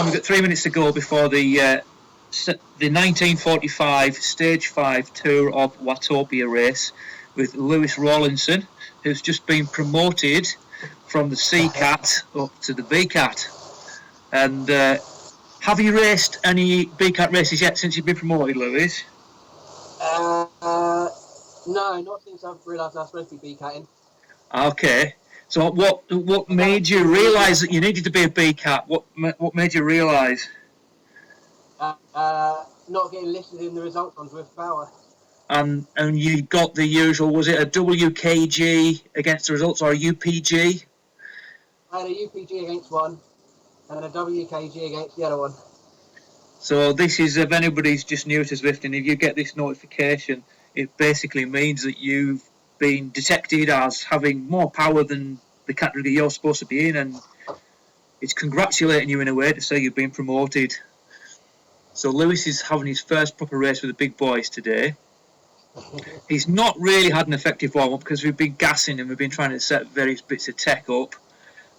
We've got 3 minutes to go before the 1945 Stage 5 Tour of Watopia race with Lewis Rawlinson, who's just been promoted from the C Cat up to the B Cat. And have you raced any B Cat races yet since you've been promoted, Lewis? No, not since I've realised I was supposed to be B Catting. Okay. So what made you realise that you needed to be a B Cat? What made you realise? Not getting listed in the results on Zwift Power. And you got the usual, was it a WKG against the results or a UPG? I had a UPG against one and a WKG against the other one. So this is, if anybody's just new to Zwifting, if you get this notification, it basically means that you've been detected as having more power than the category you're supposed to be in, and it's congratulating you in a way to say you've been promoted. So Lewis is having his first proper race with the big boys today. He's not really had an effective warm-up because we've been gassing and we've been trying to set various bits of tech up.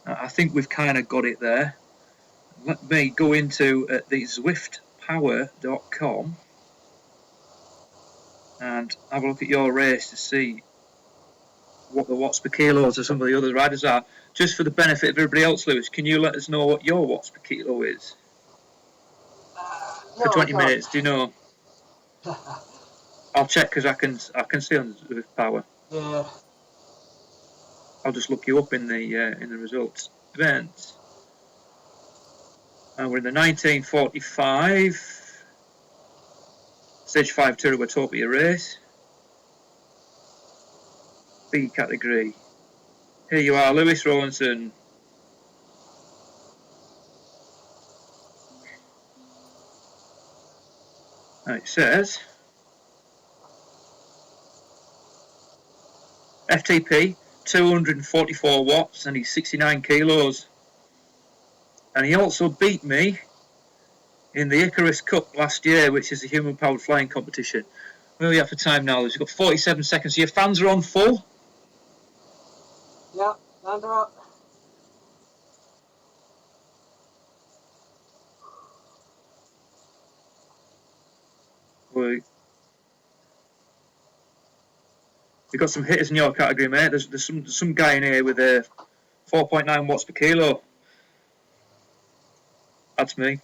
I think we've kind of got it there. Let me go into the zwiftpower.com and have a look at your race to see what the watts per kilos of some of the other riders are. Just for the benefit of everybody else, Lewis, can you let us know what your watts per kilo is? For 20 minutes, do you know? I'll check because I can see on Zwift Power. Yeah. I'll just look you up in the results. Events. And we're in the 1945 Stage 5 Tour of Watopia race. B category. Here you are, Lewis Rawlinson. And it says FTP 244 watts and he's 69 kilos. And he also beat me in the Icarus Cup last year, which is the human-powered flying competition. Where are we at for time now? We've got 47 seconds. So your fans are on full? Yeah, fans are up. We've got some hitters in your category, mate. There's some guy in here with a 4.9 watts per kilo. That's me.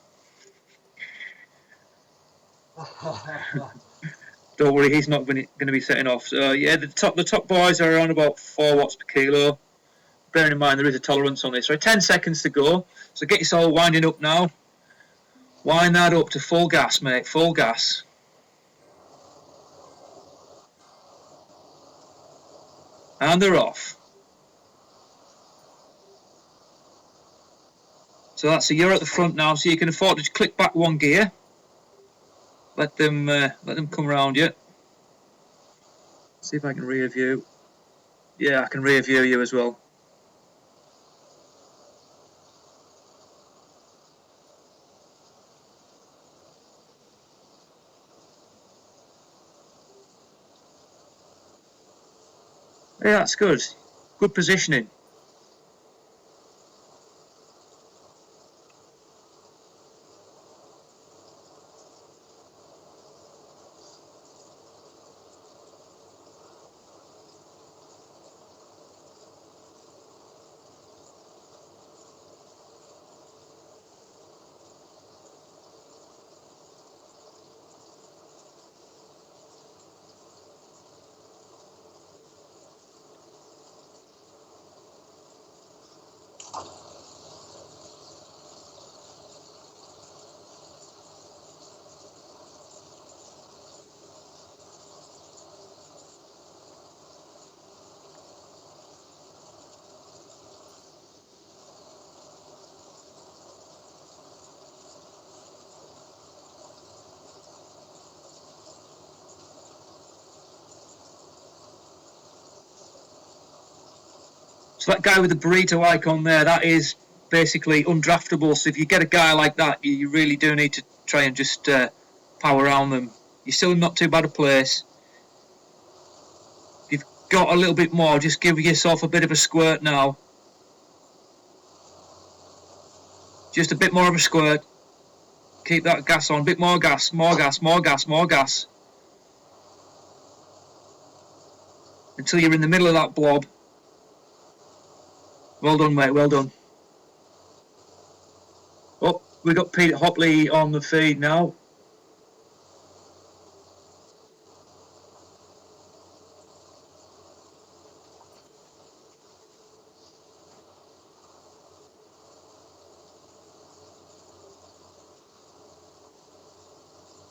Don't worry, he's not going to be setting off. So yeah, the top boys are around about 4 watts per kilo. Bearing in mind there is a tolerance on this. So 10 seconds to go. So get yourself winding up now. Wind that up to full gas, mate. Full gas. And they're off. So you're at the front now, so you can afford to click back one gear. Let them come around you. See if I can rear view. Yeah, I can rear view you as well. Yeah, that's good. Good positioning. So that guy with the burrito icon there, that is basically undraftable. So if you get a guy like that, you really do need to try and just power around them. You're still not too bad a place. If you've got a little bit more, just give yourself a bit of a squirt now. Just a bit more of a squirt. Keep that gas on. Bit more gas, more gas, more gas, more gas. Until you're in the middle of that blob. Well done, mate, well done. Oh, we got Pete Hopley on the feed now.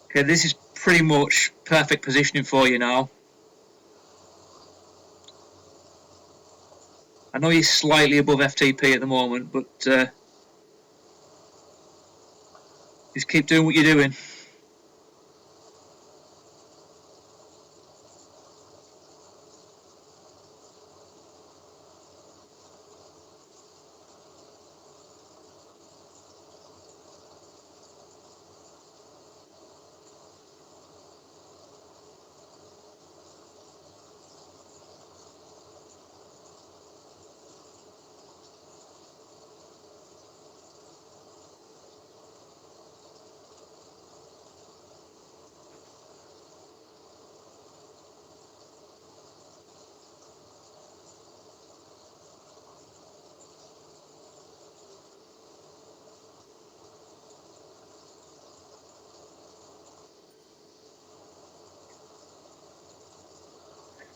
Okay, this is pretty much perfect positioning for you now. I know you're slightly above FTP at the moment, but just keep doing what you're doing.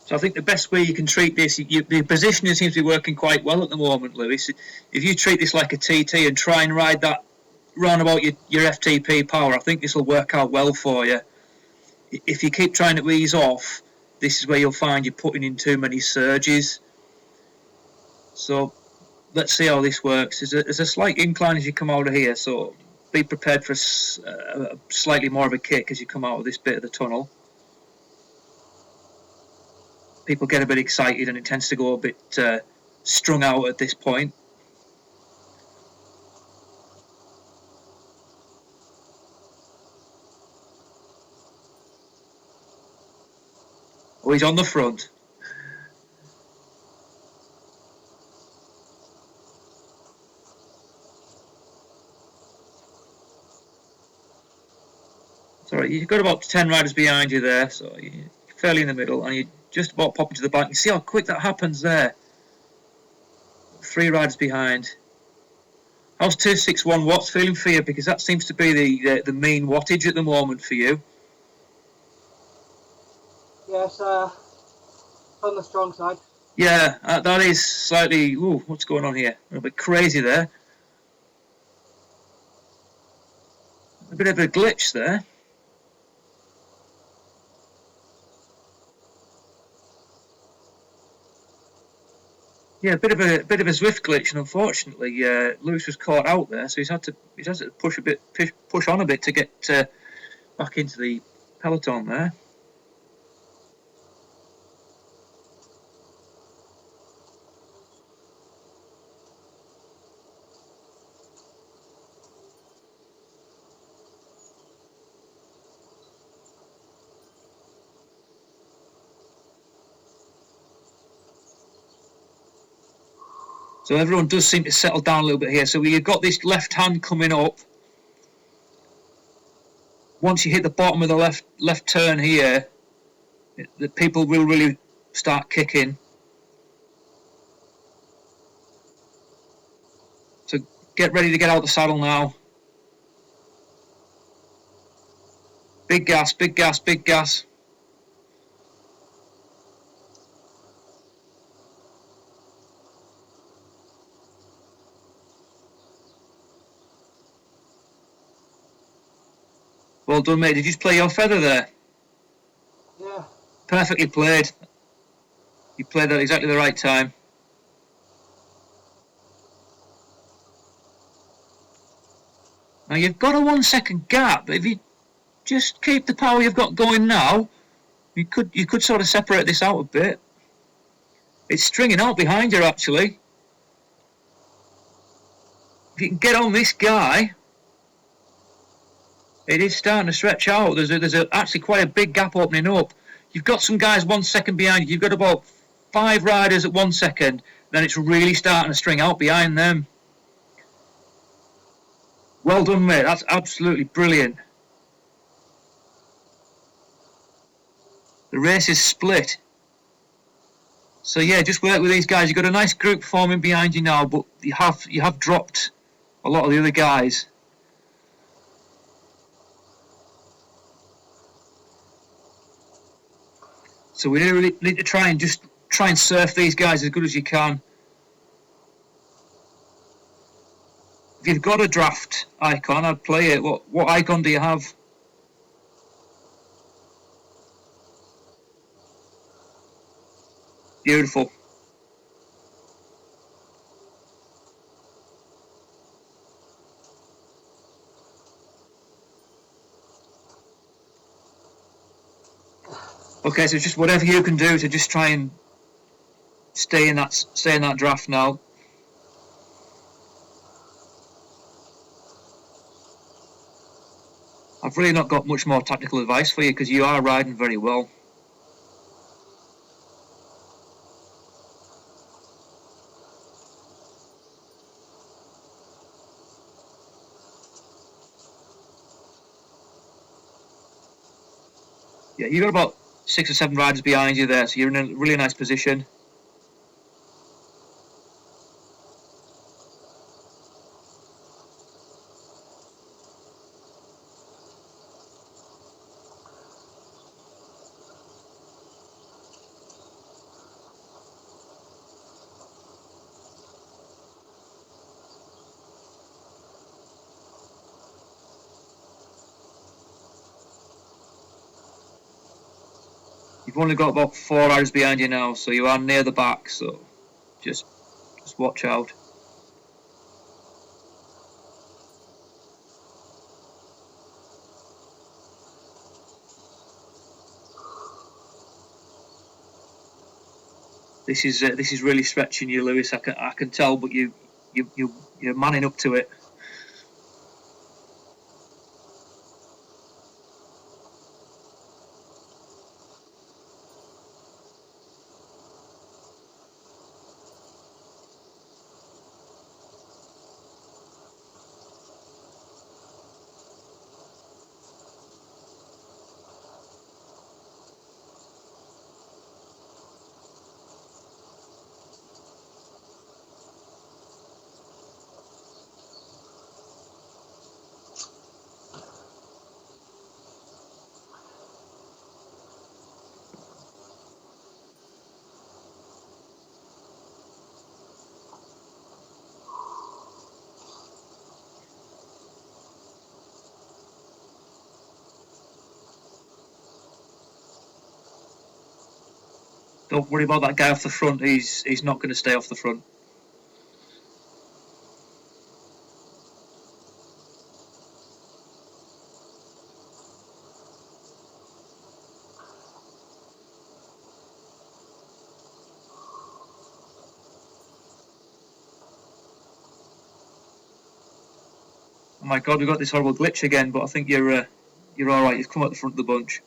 So I think the best way you can treat this, the positioning seems to be working quite well at the moment, Lewis. If you treat this like a TT and try and ride that round about your FTP power, I think this will work out well for you. If you keep trying to ease off, this is where you'll find you're putting in too many surges. So let's see how this works. There's a slight incline as you come out of here, so be prepared for a slightly more of a kick as you come out of this bit of the tunnel. People get a bit excited and it tends to go a bit strung out at this point. Oh, he's on the front. Sorry, you've got about 10 riders behind you there, so you're fairly in the middle, and you're just about popping to the back. You see how quick that happens there? 3 riders behind. How's 261 watts feeling for you? Because that seems to be the main wattage at the moment for you. Yes, on the strong side. Yeah, that is slightly... Ooh, what's going on here? A little bit crazy there. A bit of a glitch there. Yeah, a bit of a Zwift glitch, and unfortunately, Lewis was caught out there, so he's had to push on a bit to get back into the peloton there. So everyone does seem to settle down a little bit here. So you've got this left hand coming up. Once you hit the bottom of the left turn here, the people will really start kicking. So get ready to get out of the saddle now. Big gas, big gas, big gas. Well done, mate. Did you just play your feather there? Yeah. Perfectly played. You played at exactly the right time. Now you've got a 1 second gap. If you just keep the power you've got going now, you could sort of separate this out a bit. It's stringing out behind you actually. If you can get on this guy, it is starting to stretch out. There's actually quite a big gap opening up. You've got some guys 1 second behind you. You've got about 5 riders at 1 second. Then it's really starting to string out behind them. Well done, mate. That's absolutely brilliant. The race is split. So yeah, just work with these guys. You've got a nice group forming behind you now, but you have dropped a lot of the other guys. So we really need to try and surf these guys as good as you can. If you've got a draft icon, I'd play it. What icon do you have? Beautiful. Okay, so just whatever you can do to just try and stay in that draft now. I've really not got much more tactical advice for you because you are riding very well. Yeah, you've got about 6 or 7 riders behind you there, so you're in a really nice position. You've only got about 4 riders behind you now, so you are near the back, so just watch out. This is really stretching you, Lewis. I can tell, but you're manning up to it. Don't worry about that guy off the front. He's not going to stay off the front. Oh my God, we've got this horrible glitch again, but I think you're all right. You've come at the front of the bunch.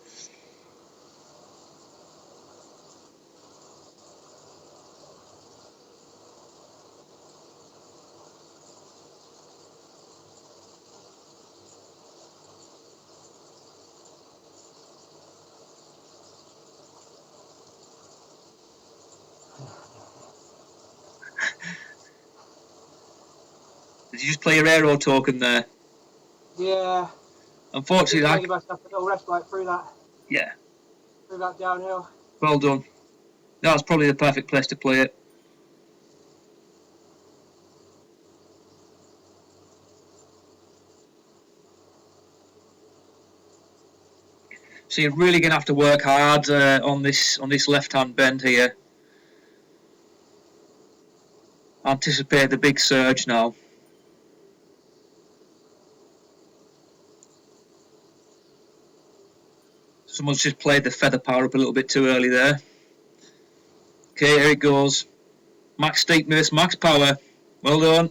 Did you just play your aero token there? Yeah. Unfortunately, I gave myself a little respite through that. Yeah. Through that downhill. Well done. That's probably the perfect place to play it. So you're really going to have to work hard on this left-hand bend here. Anticipate the big surge now. Someone's just played the feather power up a little bit too early there. Okay, here it goes. Max steepness, max power. Well done.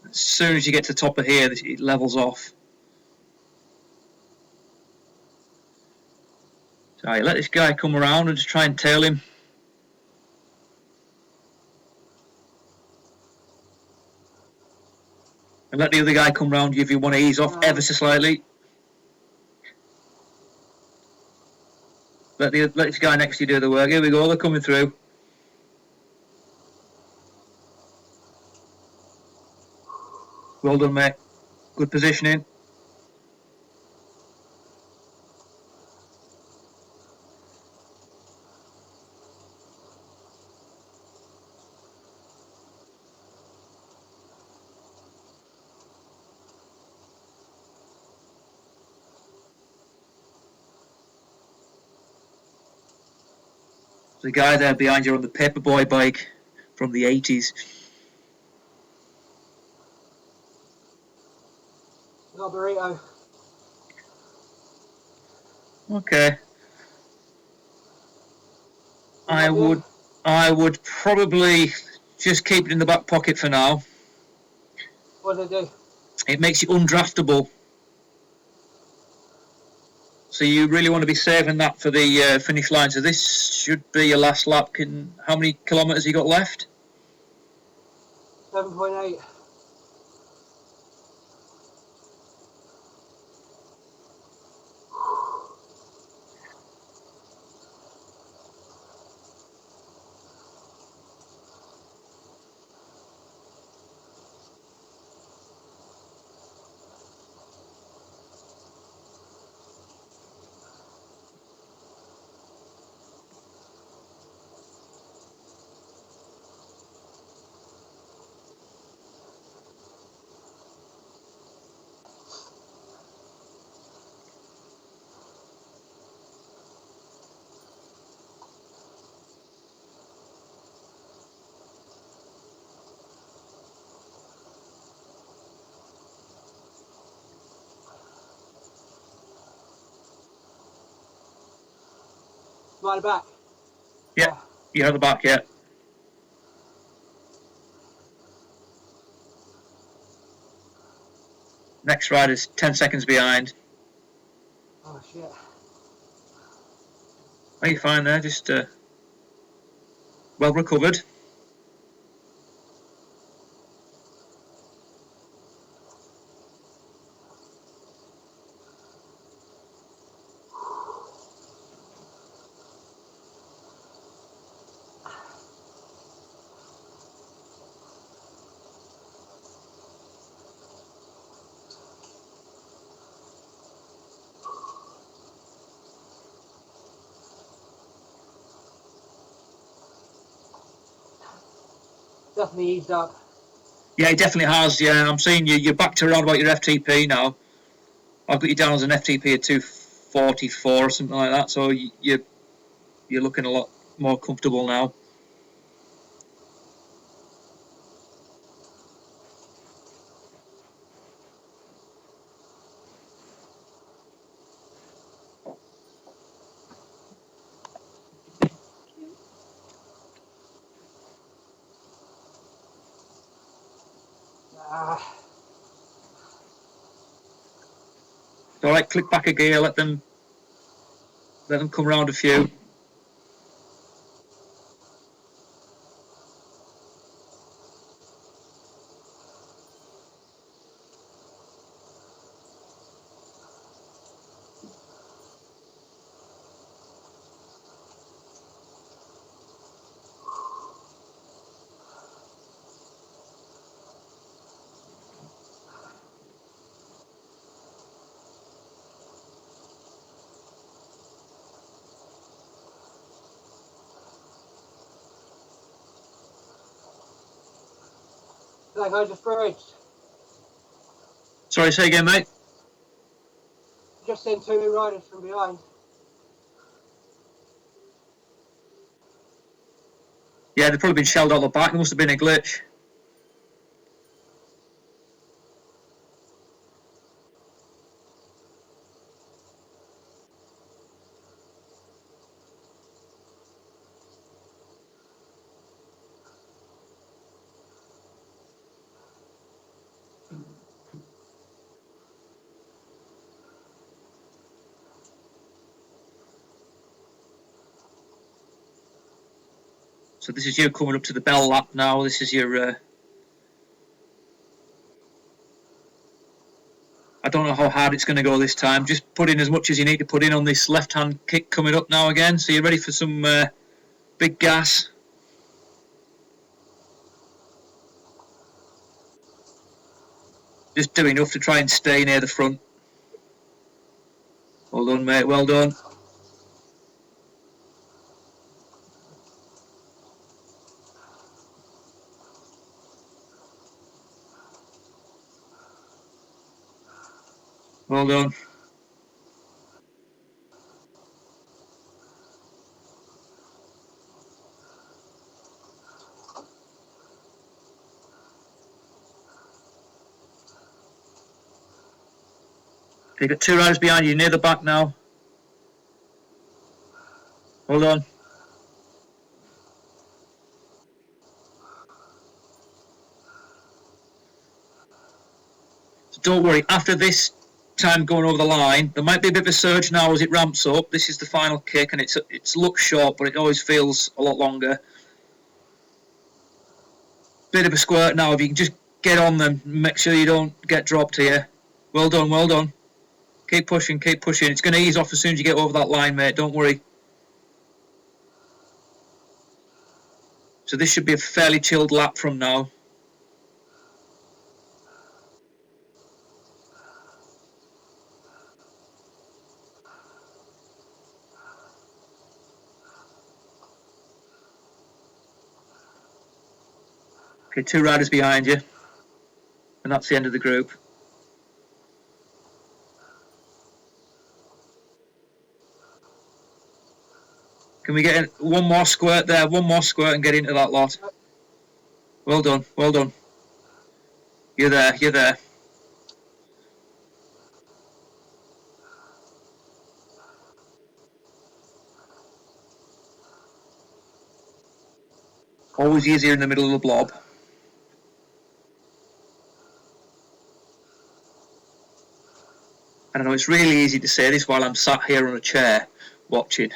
As soon as you get to the top of here, it levels off. Right, let this guy come around and just try and tail him. And let the other guy come round you if you want to ease off ever so slightly. Let this guy next to you do the work. Here we go, they're coming through. Well done, mate. Good positioning. There's a guy there behind you on the Paperboy bike from the 80s. Got a burrito. Okay. I would probably just keep it in the back pocket for now. What does it do? It makes you undraftable. So you really want to be saving that for the finish line. So this should be your last lap. How many kilometres you got left? 7.8. Right back. Yeah, you're at the back, yeah. Next rider's 10 seconds behind. Oh shit. Are you fine there? Just well recovered. Definitely eased up. Yeah, it definitely has. Yeah, I'm seeing you're back to around about your FTP now. I've got you down as an FTP of 244 or something like that. So you're looking a lot more comfortable now. All right, click back a gear. Let them come round a few. Like I just bridged. Sorry, say again, mate. Just sent 2 new riders from behind. Yeah, they've probably been shelled out the back. There must have been a glitch. So this is you coming up to the bell lap now. This is your... I don't know how hard it's going to go this time. Just put in as much as you need to put in on this left-hand kick coming up now again. So you're ready for some big gas. Just do enough to try and stay near the front. Well done, mate. Well done. Well done. You've got 2 riders behind you, near the back now. Hold on. So don't worry, after this time going over the line, there might be a bit of a surge now as it ramps up. This is the final kick, and it's looks short, but it always feels a lot longer. Bit of a squirt now. If you can just get on them, make sure you don't get dropped here. Well done, well done. Keep pushing, keep pushing. It's going to ease off as soon as you get over that line, mate. Don't worry. So this should be a fairly chilled lap from now. Okay, 2 riders behind you. And that's the end of the group. Can we get in one more squirt there? One more squirt and get into that lot. Well done, well done. You're there, you're there. Always easier in the middle of the blob. I know it's really easy to say this while I'm sat here on a chair watching.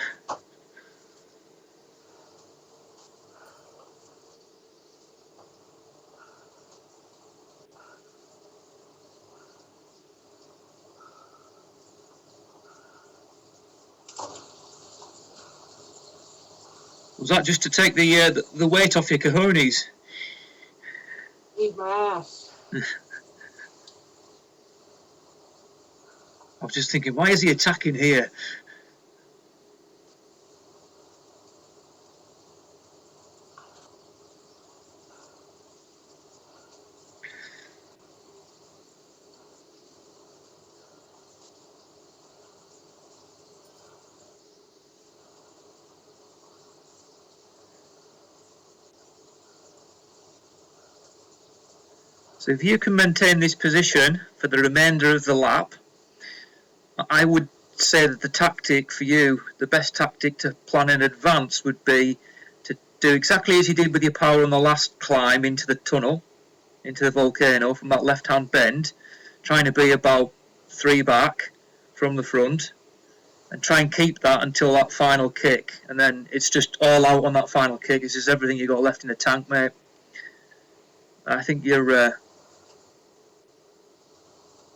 Was that just to take the weight off your cojones? Eat my ass. I was just thinking, why is he attacking here? So if you can maintain this position for the remainder of the lap, I would say that the tactic for you, the best tactic to plan in advance would be to do exactly as you did with your power on the last climb into the tunnel, into the volcano from that left-hand bend, trying to be about 3 back from the front, and try and keep that until that final kick, and then it's just all out on that final kick. It's just everything you got left in the tank, mate. I think you're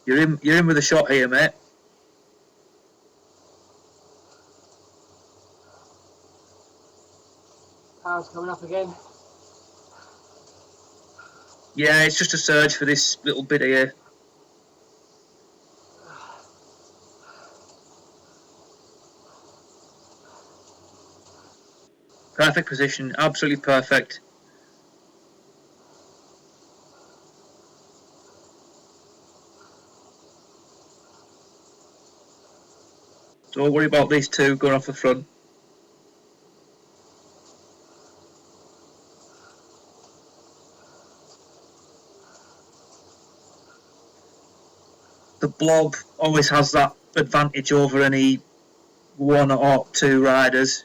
in with a shot here, mate. Power's coming up again. Yeah, it's just a surge for this little bit here. Perfect position, absolutely perfect. Don't worry about these 2 going off the front. The blob always has that advantage over any 1 or 2 riders.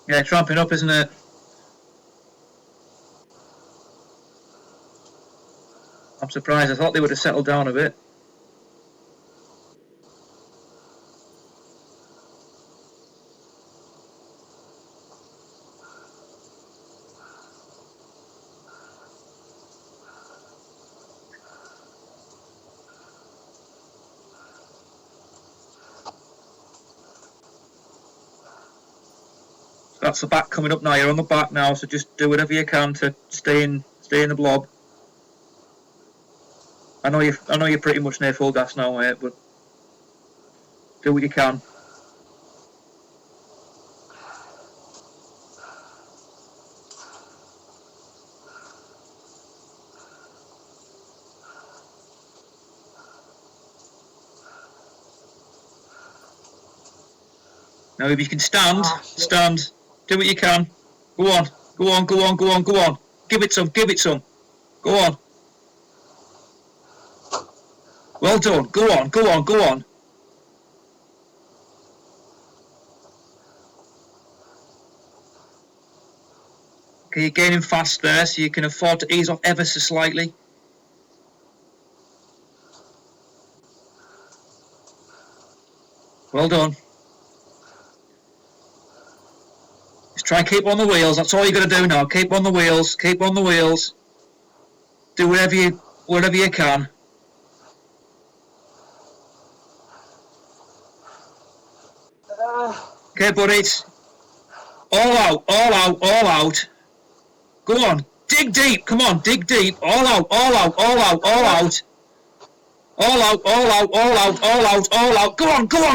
Yeah, it's ramping up, isn't it? I'm surprised. I thought they would have settled down a bit. That's the back coming up now. You're on the back now, so just do whatever you can to stay in the blob. I know you're pretty much near full gas now, mate, but do what you can. Now, if you can stand. Do what you can. Go on. Give it some. Go on. Well done. Go on. Okay, you're gaining fast there, so you can afford to ease off ever so slightly. Well done. Just try and keep on the wheels. That's all you're going to do now. Keep on the wheels. Do whatever you can. Okay, buddies. All out. Go on. Dig deep. Come on, dig deep. All out. All out.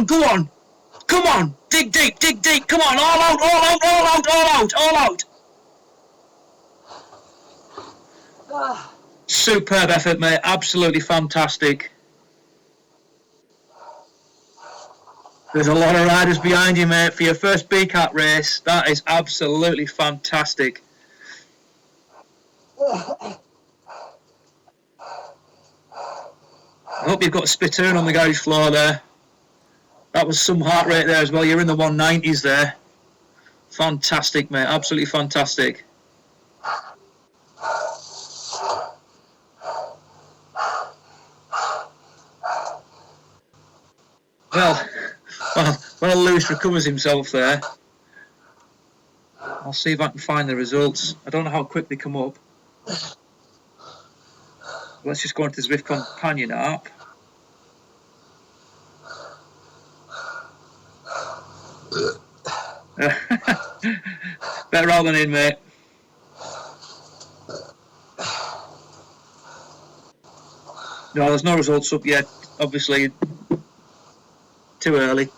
Go on. Come on. Dig deep. Come on. All out. Superb effort, mate. Absolutely fantastic. There's a lot of riders behind you, mate, for your first BCAT race. That is absolutely fantastic. I hope you've got a spittoon on the garage floor there. That was some heart rate there as well. You're in the 190s there. Fantastic, mate. Absolutely fantastic. Well, Lewis recovers himself there. I'll see if I can find the results. I don't know how quick they come up. Let's just go into the Zwift companion app. Better out than in, mate. No, there's no results up yet. Obviously, too early.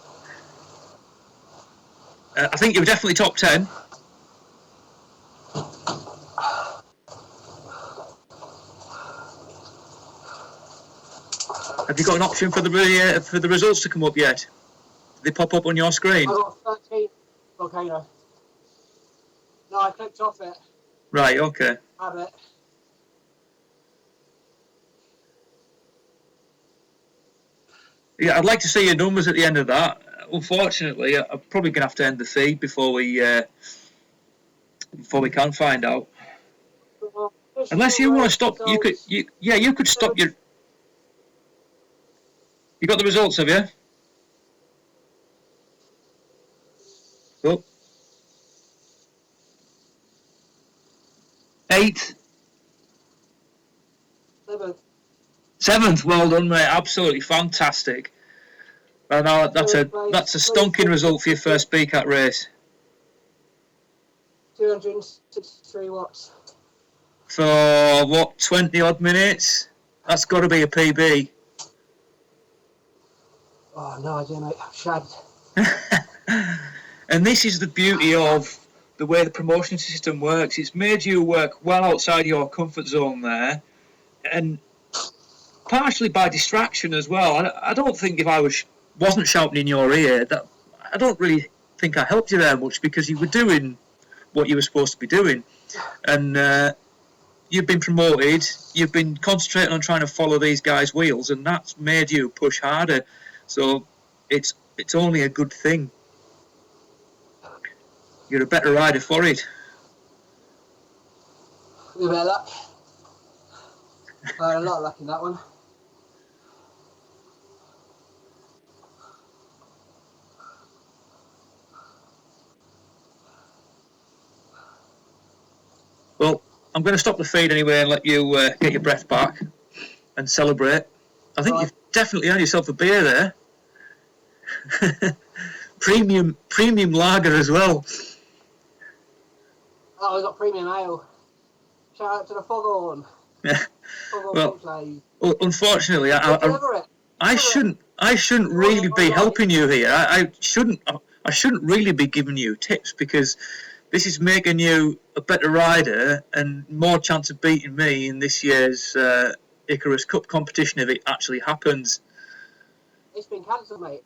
I think you're definitely top 10. Have you got an option for the results to come up yet? Did they pop up on your screen? I got 13 volcano. No, I clicked off it. Right, okay. Have it. Yeah, I'd like to see your numbers at the end of that. Unfortunately, I'm probably going to have to end the feed before we can find out. Unless you want to stop, you could stop your. You got the results, have you? Oh. 8th. 7th. Well done, mate. Absolutely fantastic. Right now, that's a stonking result for your first BCAT race. 263 watts. For what, 20 odd minutes? That's got to be a PB. Oh, no idea, mate. I'm shagged. And this is the beauty of the way the promotion system works. It's made you work well outside your comfort zone there, and partially by distraction as well. I don't think if I wasn't shouting in your ear, that I don't really think I helped you there much, because you were doing what you were supposed to be doing, and you've been promoted. You've been concentrating on trying to follow these guys' wheels, and that's made you push harder. So it's only a good thing. you're a better rider for it. With a bit of luck. I had a lot of luck in that one. Well, I'm going to stop the feed anyway and let you get your breath back and celebrate. I think you've definitely had yourself a beer there. premium lager as well. Oh, we got premium ale. Shout out to the Foghorn. Well, unfortunately, I shouldn't really be helping you here. I shouldn't really be giving you tips, because this is making you a better rider and more chance of beating me in this year's Icarus Cup competition if it actually happens. It's been cancelled, mate.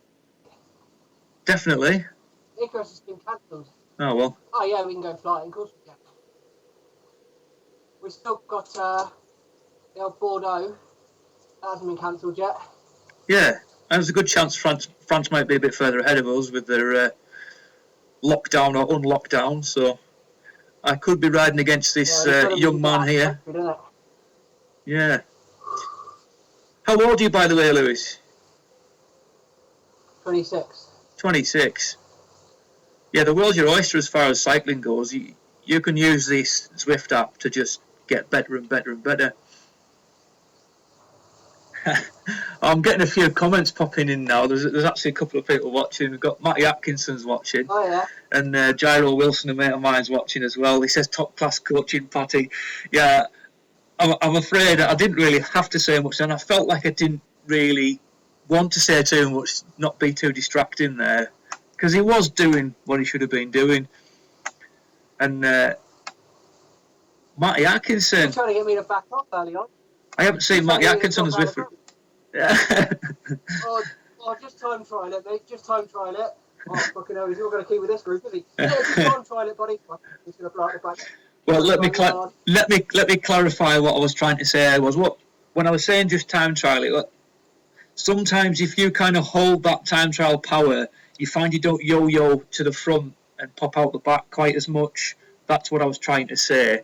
Definitely. Icarus has been cancelled. Oh, well. Oh, yeah, we can go flying, of course we can. We've still got the old Bordeaux. That hasn't been cancelled yet. Yeah, and there's a good chance France might be a bit further ahead of us with their lockdown or unlockdown, so I could be riding against this young man here. Yeah. How old are you, by the way, Lewis? 26. 26. Yeah, the world's your oyster as far as cycling goes. You can use this Zwift app to just get better and better and better. I'm getting a few comments popping in now. There's actually a couple of people watching. We've got Matty Atkinson's watching. Oh, yeah. And Gyro Wilson, a mate of mine's, watching as well. He says top class coaching, Patty. Yeah, I'm afraid I didn't really have to say much, and I felt like I didn't really want to say too much, not be too distracting there, because he was doing what he should have been doing. And Matty Atkinson. You're trying to get me to back off early on. I haven't seen Matty Atkinson as Zwift. Oh, just time trial it, mate. Just time trial it. Oh, fucking hell, he's not going to keep with this group, is he? Yeah, just time trial it, buddy. He's going to blow out the back. Well, let me clarify what I was trying to say. When I was saying just time trial it. Sometimes if you kind of hold that time trial power, you find you don't yo-yo to the front and pop out the back quite as much. That's what I was trying to say.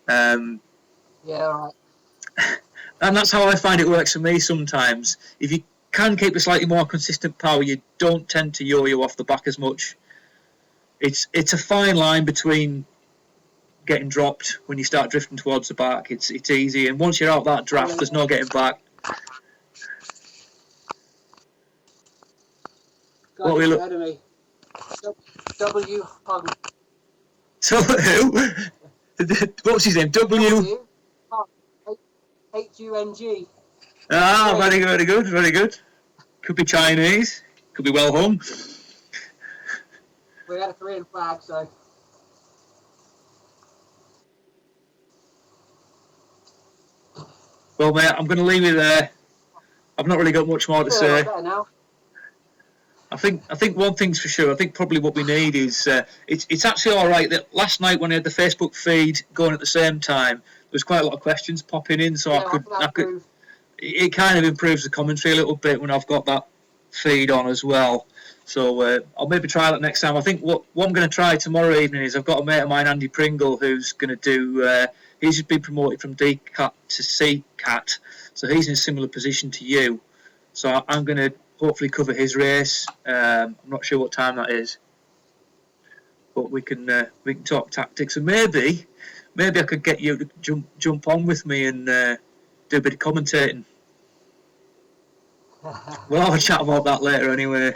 Yeah, all right. And that's how I find it works for me sometimes. If you can keep a slightly more consistent power, you don't tend to yo-yo off the back as much. It's a fine line between getting dropped when you start drifting towards the back. It's easy, and once you're out that draft, there's no getting back. What we look ahead of me. W Hung. So who? What's his name? W. H-U-N-G. Ah, very good, very good, very good. Could be Chinese. Could be well hung. We had a 3 in flag, so. Well, mate, I'm going to leave you there. I've not really got much more to say. I think one thing's for sure. I think probably what we need is it's actually all right that last night when I had the Facebook feed going at the same time, there was quite a lot of questions popping in, so yeah, I could. It kind of improves the commentary a little bit when I've got that feed on as well. So I'll maybe try that next time. I think what I'm going to try tomorrow evening is I've got a mate of mine, Andy Pringle, who's going to do. He's just been promoted from D-Cat to C-Cat, so he's in a similar position to you. So I'm going to hopefully cover his race. I'm not sure what time that is, but we can talk tactics, and maybe I could get you to jump on with me and do a bit of commentating. We'll have a chat about that later anyway.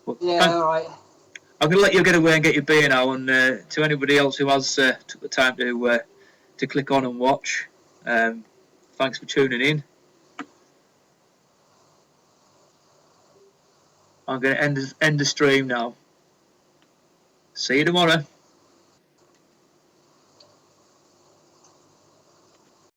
But yeah, all right. I'm going to let you get away and get your beer now, and to anybody else who has took the time to click on and watch, thanks for tuning in. I'm going to end the stream now. See you tomorrow.